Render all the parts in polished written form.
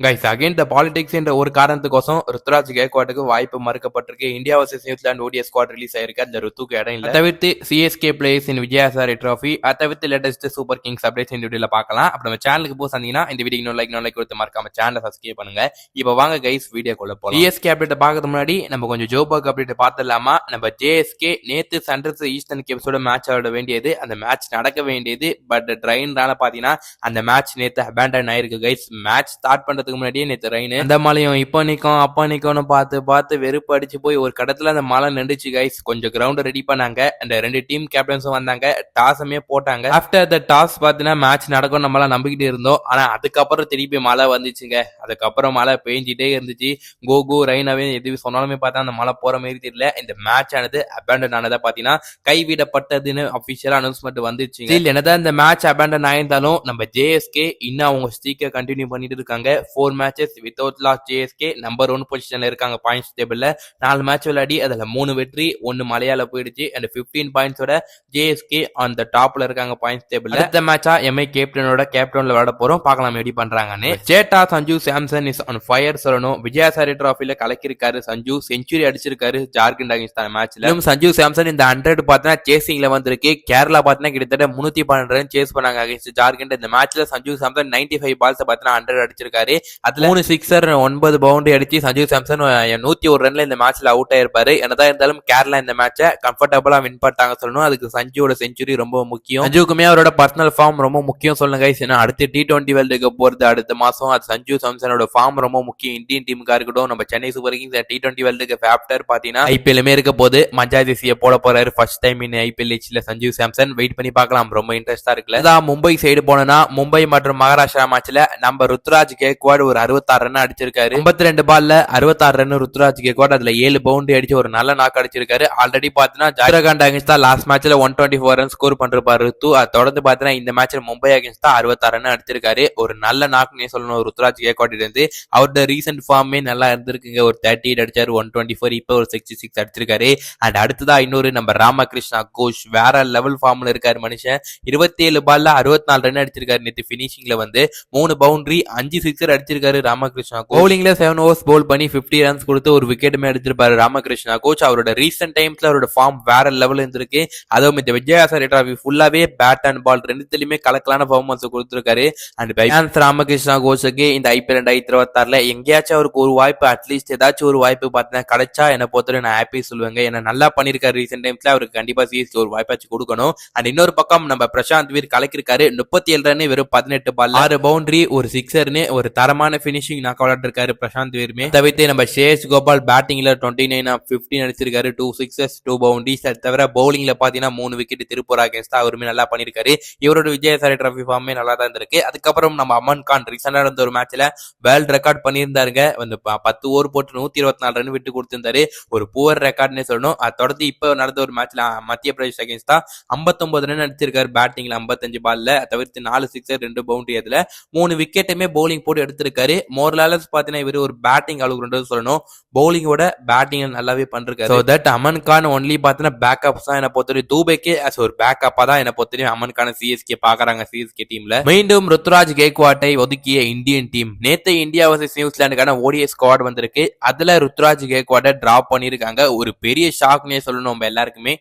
Guys again the politics என்ற ஒரு காரணத்துக்கோசம் ருத்ராஜ் கேக்வாட்டுக்கு வாய்ப்பு மறுக்கப்பட்டிருக்கு. India versus New Zealand ODIs squad release ஆயிருக்கு. அதுல ருத்துக்கு இடம் இல்ல. தவிர்த்து CSK players in Vijay Hazare trophy, அதை தவிர்த்து லேட்டஸ்ட் சூப்பர் கிங்ஸ் அப்டேட்ஸ் இந்த வீடியோல பார்க்கலாம். அப்ப நம்ம சேனலுக்கு போய் சந்தீங்கன்னா இந்த வீடியோ இன்னும் லைக் கொடுத்து மறக்காம சேனலை சப்ஸ்கிரைப் பண்ணுங்க. இப்போ வாங்க கைஸ் வீடியோ கொள்ள போலாம். சிஎஸ்கே அப்டேட் பார்க்கறது முன்னாடி நம்ம கொஞ்சம் ஜோபாக் அப்டேட் பார்த்துடலாமா. நம்ம ஜேஎஸ்கே நேத்து சன்ரைசர்ஸ் ஈஸ்டர்ன் கேப்ஸோட மேட்ச் ஆட வேண்டியது, அந்த மேட்ச் நடக்க வேண்டியது. பட் ட்ரெயினால பாத்தீங்கன்னா அந்த மேட்ச் நேத்து அபேண்டன் ஆயிருக்கு கைஸ். மேட்ச் ஸ்டார்ட் பண்றதுக்கு முன்னாடியே நேத்து ட்ரெயின் அந்த மலையும் இப்போ நிக்கும் அப்பா நிக்கும்னு பார்த்து வெறுப்பு அடிச்சு போய் ஒரு கடத்துல அந்த மலை நின்றுச்சு கைஸ். கொஞ்சம் கிரவுண்ட் ரெடி பண்ணாங்க. அந்த ரெண்டு டீம் கேப்டன்ஸும் வந்தாங்க, டாஸுமே போட்டாங்க. ஆஃப்டர் த டாஸ் பாத்தீங்கன்னா மேட்ச் நடக்கும் நம்மளாம் நம்பிக்கிட்டு இருந்தோம். ஆனா அதுக்கப்புறம் திருப்பி மழை வந்துச்சுங்க. அதுக்கப்புறம் மழை பெஞ்சிட்டே இருந்துச்சு. கோகு ரெயினாவே எது சொன்னாலுமே பார்த்தா அந்த மழை போற மாதிரி தெரியல. இந்த மேட்ச் ஆனது அபேண்டன் ஆனதா பாத்தீங்கன்னா கைவிடப்பட்டதுன்னு அபிஷியலா அனௌன்ஸ்மெண்ட் வந்துச்சு. என்னதான் இந்த மேட்ச் அபேண்டன் ஆயிருந்தாலும் நம்ம ஜேஎஸ்கே இன்னும் அவங்க ஸ்ட்ரீக்கை கண்டினியூ பண்ணிட்டு இருக்காங்க. 4 matches without loss. JSK number 1 பொசிஷன்ல இருக்காங்க பாயிண்ட்ஸ் டேபிள்ல. 4 மேட்ச் விளையாடி அதுல 3 வெற்றி 1 மலையால போயிடுச்சு. அண்ட் 15 பாயிண்ட்ஸோட ஜேஎஸ்கே ஆன் த டாப்ல இருக்காங்க பாயிண்ட்ஸ் டேபிள்ல. அடுத்த மேட்சா எம்ஐ கேப்டனோட கேப்டன்ல விளையாட போறோம். பார்க்கலாம் எப்படி பண்றாங்கன்னு. சேட்டா Sanju Samson is on fire சொல்லணும். விஜயசாரி டிராஃபில கலக்கிருக்காரு சஞ்சு. செஞ்சுரி அடிச்சிருக்காரு ஜார்க்கண்ட் அகைன்ஸ்ட் மேட்ச்ல. சஞ்சு சாம்சன் இந்த 100 பார்த்தா சேசிங்ல வந்திருக்கு. கேரளா பார்த்தா கிட்டத்தட்ட 312 ரன் சேஸ் பண்ணாங்க அகைன்ஸ்ட் ஜார்க்கண்ட். இந்த மேட்ச்ல சஞ்சு சாம்சன் 95 பால்ஸ் பார்த்தா 100 அடிச்சிருக்காரு. அதுல 3 சிக்ஸர் 9 பவுண்டரி அடிச்சு சஞ்சு சாம்சன் 101 ரன்ல இந்த மேட்ச்ல அவுட் ஆயிருப்பாரு. என்னதான் இருந்தாலும் கேரளா இந்த மேட்சை கம்ஃபர்டபுளா வின் பண்ணிட்டாங்க சொல்லணும். அதுக்கு சஞ்சுவோட செஞ்சுரி ரொம்ப முக்கியம். சஞ்சுக்குமே அவரோட பர்சனல் ஃபார்ம் ரொம்ப முக்கியம் சொல்லுங்க. ஏன்னா அடுத்து T20 வேர்ல்டு கப் போறது அடுத்த மாசம். அது சஞ்சு சாம்சனோட ஃபார்ம் ரொம்ப முக்கியம். இந்தியன் டீமுக்கா இருக்கட்டும், நம்ம Chennai Super Kings T20 World Cup after பாத்தீங்கன்னா ஐபிஎல்லுமே இருக்க போது மஞ்சாதிசியை போட போறாரு ஃபர்ஸ்ட் டைம் இன் ஐபிஎல் ஹிஸ்டரியில சஞ்சு சாம்சன். வெயிட் பண்ணி பார்க்கலாம், ரொம்ப இன்ட்ரெஸ்டா இருக்குல்ல. அதான் மும்பை சைடு போனா மும்பை மற்றும் மகாராஷ்டிரா மேட்ச்ல நம்ம ருத்ராஜ் கேக்வாட் ஒரு 66 ரன் அடிச்சிருக்காரு. 52 பால்ல 66 ரன் ருத்ராஜ் கேக்வாட். அதுல 7 பவுண்டரி அடிச்சு ஒரு நல்ல நாக் அடிச்சிருக்காரு. ஆல்ரெடி பாத்தீங்கன்னா ஜார்க்கண்ட் அகைன்ஸ்ட் தான் லாஸ்ட் மேட்ச்ல 124 ரன் ஸ்கோர் பண்றாரு ருத்து. அது தொடர்ந்து பாத்தீங்கன்னா இந்த மேட்ச்ல மும்பை அகைன்ஸ்ட் தான் 66 ரன் அடிச்சிருக்காரு. ஒரு நல்ல நாக்னே சொல்லணும் ருத்ராஜ் கேக்வாட் இருந்து. அவரோட ரீசெண்ட் ஃபார்மே நல்லா இருந்திருக்குங்க. ஒரு 38 அடிச்சாரு, 124, இப்போ ஒரு 66 அடிச்சிருக்காரு. அண்ட் அடுத்ததா இன்னொரு நம்ம ராமகிருஷ்ணா கோஷ் வேற லெவல் ஃபார்ம்ல இருக்காரு மனுஷன். 27 பால்ல 64 ரன் அடிச்சிருக்காரு. நேற்று பினிஷிங்ல வந்து 3 பவுண்டரி 5 சிக்ஸர் அடிச்சிருக்காரு ராமகிருஷ்ணா. பவுலிங்ல 7 ஓவர்ஸ் பவுல் பண்ணி 50 ரன்ஸ் கொடுத்து ஒரு விக்கெட்டுமே அடிச்சிருப்பாரு ராமகிருஷ்ணா கோச். அவரோட ரீசெண்ட் டைம்ஸ்ல அவரோட ஃபார்ம் வேற லெவல் இருந்திருக்கு. அதுவும் இந்த விஜயசாரி டிராஃபி ஃபுல்லாவே பேட் அண்ட் பால் ரெண்டுத்திலுமே கலக்கலான பர்ஃபார்மன்ஸ் கொடுத்திருக்காரு. அண்ட் ராமகிருஷ்ணா கோச்சுக்கு இந்த ஐபிஎல் 2026ல எங்கேயாச்சும் அவருக்கு ஒரு வாய்ப்பு, அட்லீஸ்ட் ஏதாச்சும் ஒரு வாய்ப்பு பார்த்தீங்கன்னா கிடைச்சா என்ன பொறுத்தவரை நான் ஹாப்பி சொல்லுவேங்க. ஏன்னா நல்லா பண்ணிருக்காரு ரீசெண்ட் டைம்ஸ்ல. அவருக்கு கண்டிப்பா சிஎஸ்கே ஒரு வாய்ப்பாச்சு கொடுக்கணும். அண்ட் இன்னொரு பக்கம் நம்ம பிரசாந்த் வீர் கலக்கிருக்காரு. 37 ரன் வெறும் 18 பால் 6 பவுண்டரி ஒரு சிக்ஸர்னு ஒரு தரமான பினிஷிங் நாக் அவுட் இருக்காரு பிரசாந்த் வீருமே. தவிர்த்து நம்ம ஷேஷ் கோபால் பேட்டிங்ல 29 of 15 அடிச்சிருக்காரு. 2 சிக்ஸஸ் 2 பவுண்டரிஸ். அது தவிர பவுலிங்ல பாத்தீங்கன்னா 3 விக்கெட் திருப்பூர் அகைன்ஸ்ட் அவருமே நல்லா பண்ணிருக்காரு. இவரோட விஜயசாரி டிராஃபி ஃபார்மே நல்லா தான் இருக்கு. அதுக்கப்புறம் நம்ம அமன் கான் ரீசெண்டா இருந்த ஒரு மேட்ச்ல வேர்ல்ட் ரெக்கார்ட் பண்ணியிருந்தாருங்க. வந்து 10 ஓவர் போட்டு 124 ரன் விட்டு கொடுத்திருந்தாரு. ஒரு புவர் ரெக்கார்ட்னே சொல்லணும். அது தொடர்ந்து இப்ப நடந்த ஒரு மேட்ச்ல மத்திய பிரதேஷ் அகைன்ஸ்ட் தான் 59 ரன் அடிச்சிருக்காரு பேட்டிங்ல 55 பால்ல. தவிர்த்து 4 சிக்ஸர் 2 பவுண்டரி. அதுல 3 விக்கெட்டுமே பவுலிங் போட்டு எடுத்திருக்காரு. மோர்லாலஸ் பாத்தீங்கன்னா இவரு ஒரு பேட்டிங் அளவுக்கு சொல்லணும். பவுலிங்கோட பேட்டிங் நல்லாவே பண்றாரு. So that Aman Khan only பாத்தீங்கன்னா பேக்கப்ஸ் தான் என்ன பொறுத்தவரை தூபேக்கே as ஒரு பேக்கப்பா தான் என்ன பொறுத்தவரை அமன் கான் சிஎஸ்கே பாக்குறாங்க. சிஎஸ்கே டீம்ல மீண்டும் ருத்ராஜ் கேக்வாட்டை ஒதுக்கிய இந்தியன் டீம். நேத்து இந்தியா வர்சஸ் நியூசிலாந்துக்கான ஓடிஎஸ் ஸ்குவாட் வந்திருக்கு. அதுல ருத்ராஜ் கேக்வாட்டை டிராப் பண்ணிருக்காங்க. ஒரு பெரிய ஷாக்னே சொல்லணும் நம்ம எல்லாருக்குமே.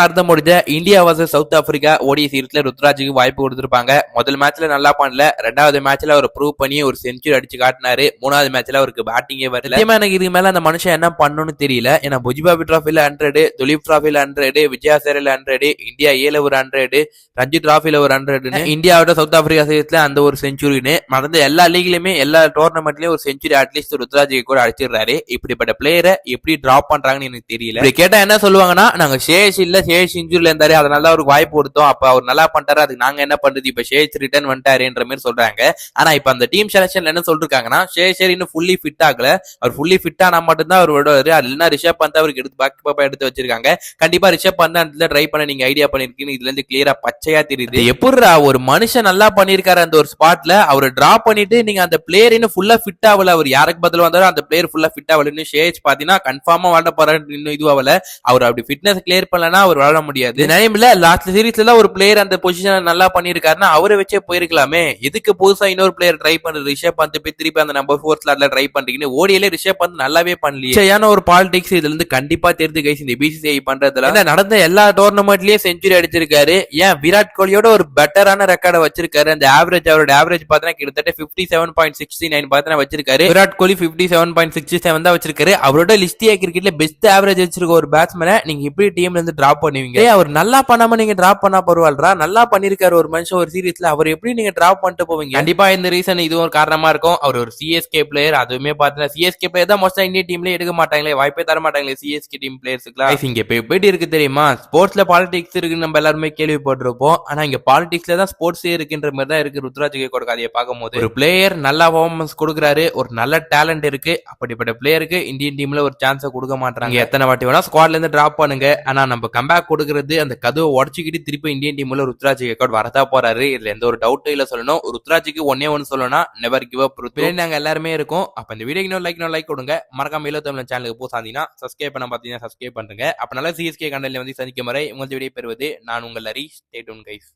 அர்த்தம் முடிஞ்ச India versus South Africa ODI சீரிஸ்ல ருத்ராஜுக்கு வாய்ப்பு கொடுத்திருப்பாங்க. முதல் மேட்ச்ல நல்லா பண்ணல. 2வது மேட்ச்ல அவர் ப்ரூவ் பண்ணி ஒரு செஞ்சுரி அடிச்சு காட்டினாரு. 3வது மேட்ச்ல அவருக்கு பேட்டிங்கே வரல. எனக்கு இதுக்கு மேல அந்த மனுஷன் என்ன பண்ணணும்னு தெரியல. ஏன்னா புஜிபாபி டிராஃபில 100, துலீப் டிராஃபில 100, விஜயாசேரில 100, இந்தியா ஏல ஒரு 100, ரஞ்சி டிராஃபில ஒரு 100, இந்தியாவோட சவுத் ஆப்பிரிக்கா சீரிஸ்ல அந்த ஒரு செஞ்சுரின்னு மறந்து எல்லா லீக்லயுமே எல்லா டோர்னமெண்ட்லயும் ஒரு செஞ்சுரி அட்லீஸ்ட் ருத்ராஜுக்கு கூட அடிச்சிடுறாரு. இப்படிப்பட்ட பிளேயரை எப்படி டிராப் பண்றாங்கன்னு எனக்கு தெரியல. கேட்டா என்ன சொல்லுவாங்கன்னா, நாங்க ஷேஷ் இல்ல ஷேஷ் இன்ஜூரில இருந்தாரு, அதனால அவருக்கு வாய்ப்பு கொடுத்தோம், அப்ப அவர் நல்லா பண்ணிட்டாரு, அதுக்கு நாங்க என்ன பண்றது, இப்ப ஷேஷ் ரிட்டர்ன் வந்துட்டாருன்ற மாதிரி சொல்றாங்க. ஆனா இப்ப அந்த டீம் செலக்ஷன்ல என்ன சொல்றாங்கன்னா, ஷேஷர் இன்னும் ஃபுல்லி ஃபிட் ஆகல, அவர் ஃபுல்லி ஃபிட் ஆனா மட்டும்தான் அவர் விடுவாரு. அது இல்லைன்னா ரிஷப் பந்த் அவருக்கு எடுத்து பேக் எடுத்து வச்சிருக்காங்க. கண்டிப்பா ரிஷப் பந்த் அந்த ட்ரை பண்ண நீங்க ஐடியா பண்ணிருக்கீங்க. இதுல இருந்து கிளியரா பச்சையா தெரியுது. எப்படிரா ஒரு மனுஷன் நல்லா பண்ணிருக்காரு அந்த ஒரு ஸ்பாட்ல, அவரை டிராப் பண்ணிட்டு நீங்க அந்த பிளேயர் இன்னும் ஃபுல்லா ஃபிட் ஆகல, அவர் யாருக்கு பதில் வந்தாலும் அந்த பிளேயர் ஃபுல்லா ஃபிட் ஆகலன்னு ஷேஷ் பாத்தீங்கன்னா கன்ஃபார்மா பண்ண போறாரு இன்னும் இதுவாகல. அவர் அப்படி ஃபிட்னஸ் கிளியர் பண்ணலன்னா அவர் விளையாட முடியாது. நேம்ல லாஸ்ட் சீரீஸ்ல தான் ஒரு பிளேயர் அந்த பொசிஷன் நல்லா பண்ணிருக்காருன்னா அவரை வச்சே போயிருக்கலாமே. எதுக்கு புதுசா இன்னொரு பிளேயர் ட்ரை பண்றது? ரிஷப் பந்த் போய் திருப்பி அந்த நம்பர் 4 ஸ்லாட்ல ட்ரை பண்றீங்கன்னு ஓடியில ரிஷப் பந்த் நல்லாவே பண்ணலையே. சரியான ஒரு பாலிடிக்ஸ் இதுல இருந்து கண்டிப்பா தெரிஞ்சு கைஸ் இந்த பிசிசிஐ பண்றதுல. நடந்த எல்லா டோர்னமெண்ட்லயும் செஞ்சுரி அடிச்சிருக்காரு. ஏன் விராட் கோலியோட ஒரு பெட்டரான ரெக்கார்டை வச்சிருக்காரு. அந்த ஆவரேஜ் அவரோட ஆவரேஜ் பார்த்தா கிட்டத்தட்ட 57.69 பார்த்தா வச்சிருக்காரு. விராட் கோலி 57.67 தான் வச்சிருக்காரு. அவரோட லிஸ்டியா கிரிக்கெட்ல பெஸ்ட் ஆவரேஜ் வச்சிருக்க ஒரு பேட்ஸ்மேனை நீங்க இப்படி டீம்ல இருந்து டிராப் பண்ணுவீங்க? அவர் நல்லா பண்ணாம நீங்க டிராப் பண்ணா பரவாயில்ல. நல்லா பண்ணிருக்காரு ஒரு மனுஷன் ஒரு சீரீஸ்ல. அவர் எப்படி நீங்க டிராப் பண்ணிட்டு போவீங்க? கண்டிப்பா இந்த ரீசன் இதுவும் ஒரு காரணமா இருக்கும். அவர் ஒரு சிஎஸ்கே பிளேயர். அதுவுமே பாத்தீங்கன்னா சிஎஸ்கே பிளேயர் தான் மோஸ்டா இந்தியன் டீம்ல எடுக்க மாட்டாங்களே, வாய்ப்பே தர மாட்டாங்களே சிஎஸ்கே டீம் பிளேயர்ஸ்க்குலாம். இங்க எப்படி இருக்கு தெரியுமா? ஸ்போர்ட்ஸ்ல பாலிடிக்ஸ் இருக்குன்னு நம்ம எல்லாருமே கேள்விப்பட்டிருப்போம். ஆனா இங்க பாலிடிக்ஸ்ல தான் ஸ்போர்ட்ஸே இருக்குன்ற மாதிரி தான் இருக்கு ருத்ராஜ் கேக்கோட கதையை பார்க்கும்போது. ஒரு பிளேயர் நல்லா பர்ஃபார்மன்ஸ் கொடுக்குறாரு, ஒரு நல்ல டேலண்ட் இருக்கு, அப்படிப்பட்ட பிளேயருக்கு இந்தியன் டீம்ல ஒரு சான்ஸை கொடுக்க மாட்டாங்க. எத்தனை வாட்டி வேணா ஸ்குவாட்ல இருந்து டிராப் பண்ணுங்க, ஆனா நம்ம கம்பேக் கொடுக்கறது அந்த கதவை உடச்சிக்கிட்டு திருப்பி இந்தியன் டீம்ல ருத்ராஜ் கேக்கோட் வரதா போறாரு. இதுல எந்த ஒரு டவுட்டும் இல்ல. சொல்லணும் ருத்ராஜுக்கு ஒன்னே ஒன்னு சொல்லணும், நெவர் கிவ் அப். நாங்க எல்லாருமே இருக்கோம். அப்ப இந்த வீடியோ லைக் கொடுங்க. மறக்காம தமிழ் சேனலுக்கு போசாந்தீங்கன்னா சப்ஸ்கிரைப் பண்ண பாத்தீங்கன்னா சப்ஸ்கிரைப் பண்ணுங்க. அப்ப நல்ல சிஎஸ்கே கண்டென்ட்ல வந்து சந்திக்கும் வரை உங்கள் வீடியோ பெறுவது நான் உங்கள் ஹரி. Stay tune guys.